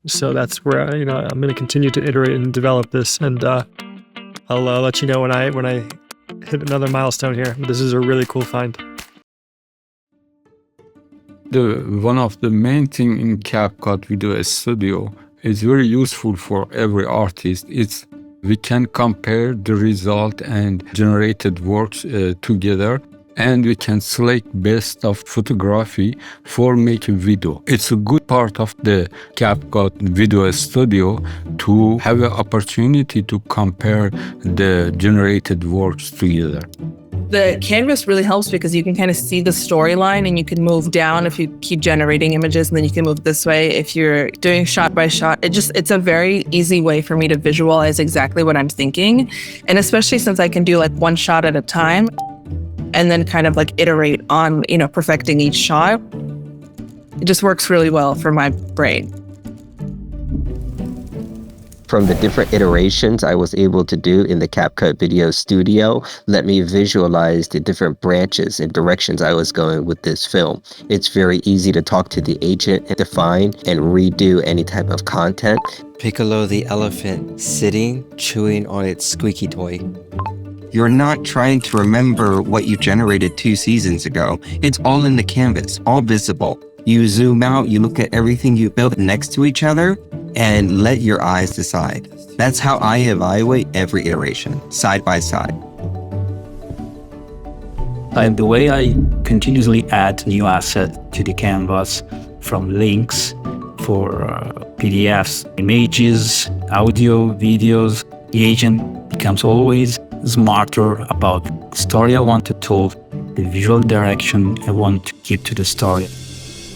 So that's where I'm going to continue to iterate and develop this, and I'll let you know when I hit another milestone here. This is a really cool find. One of the main thing in CapCut Video Studio is very useful for every artist. We can compare the result and generated works together, and we can select best of photography for making video. It's a good part of the CapCut Video Studio to have an opportunity to compare the generated works together. The canvas really helps because you can kind of see the storyline, and you can move down if you keep generating images, and then you can move this way if you're doing shot by shot. It's a very easy way for me to visualize exactly what I'm thinking. And especially since I can do like one shot at a time and then kind of like iterate on, perfecting each shot. It just works really well for my brain. From the different iterations I was able to do in the CapCut Video Studio, let me visualize the different branches and directions I was going with this film. It's very easy to talk to the agent and define and redo any type of content. Piccolo the elephant sitting, chewing on its squeaky toy. You're not trying to remember what you generated 2 seasons ago. It's all in the canvas, all visible. You zoom out, you look at everything you built next to each other, and let your eyes decide. That's how I evaluate every iteration, side by side. And the way I continuously add new assets to the canvas, from links for PDFs, images, audio, videos, the agent becomes always smarter about the story I want to tell, the visual direction I want to give to the story.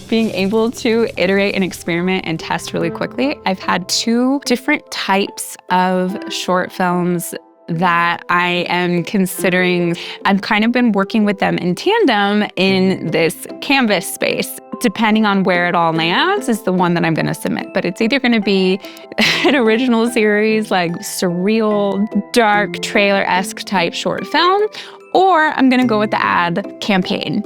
Being able to iterate and experiment and test really quickly. I've had 2 different types of short films that I am considering. I've kind of been working with them in tandem in this canvas space. Depending on where it all lands is the one that I'm going to submit. But it's either going to be an original series, like surreal, dark, trailer-esque type short film, or I'm going to go with the ad campaign.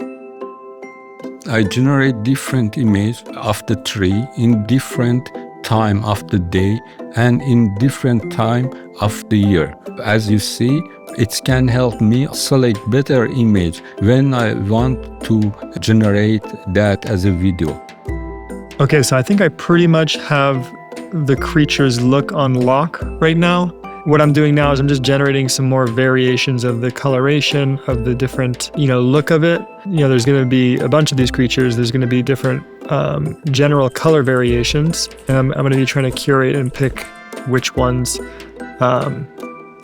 I generate different images of the tree in different time of the day and in different time of the year. As you see, it can help me select better image when I want to generate that as a video. Okay, so I think I pretty much have the creature's look on lock right now. What I'm doing now is I'm just generating some more variations of the coloration of the different, look of it. There's going to be a bunch of these creatures. There's going to be different general color variations. And I'm going to be trying to curate and pick which ones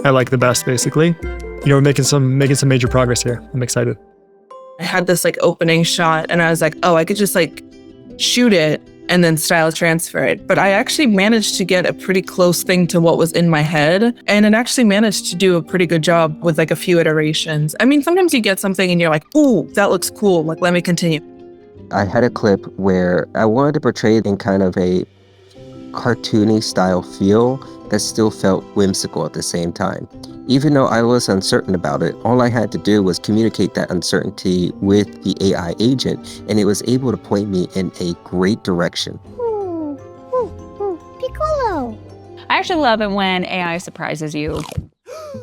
I like the best, basically. We're making some major progress here. I'm excited. I had this like opening shot, and I was like, oh, I could just like shoot it and then style transfer it. But I actually managed to get a pretty close thing to what was in my head. And it actually managed to do a pretty good job with like a few iterations. I mean, sometimes you get something and you're like, ooh, that looks cool. Like, let me continue. I had a clip where I wanted to portray it in kind of a cartoony style feel that still felt whimsical at the same time. Even though I was uncertain about it, all I had to do was communicate that uncertainty with the AI agent, and it was able to point me in a great direction. Piccolo! I actually love it when AI surprises you.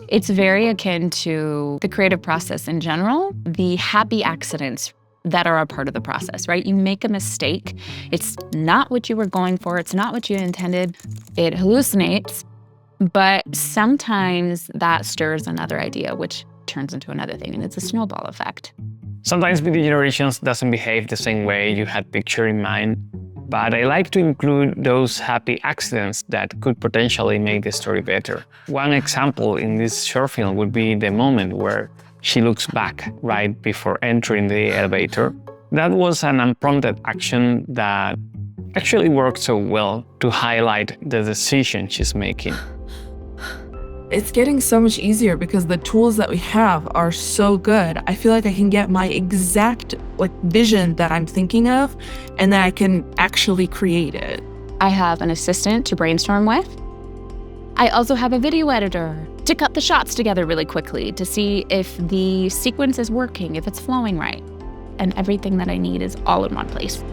It's very akin to the creative process in general, the happy accidents that are a part of the process, right? You make a mistake. It's not what you were going for. It's not what you intended. It hallucinates. But sometimes that stirs another idea, which turns into another thing, and it's a snowball effect. Sometimes video generations doesn't behave the same way you had pictured in mind, but I like to include those happy accidents that could potentially make the story better. One example in this short film would be the moment where she looks back right before entering the elevator. That was an unprompted action that actually worked so well to highlight the decision she's making. It's getting so much easier because the tools that we have are so good. I feel like I can get my exact vision that I'm thinking of, and then I can actually create it. I have an assistant to brainstorm with. I also have a video editor to cut the shots together really quickly to see if the sequence is working, if it's flowing right. And everything that I need is all in one place.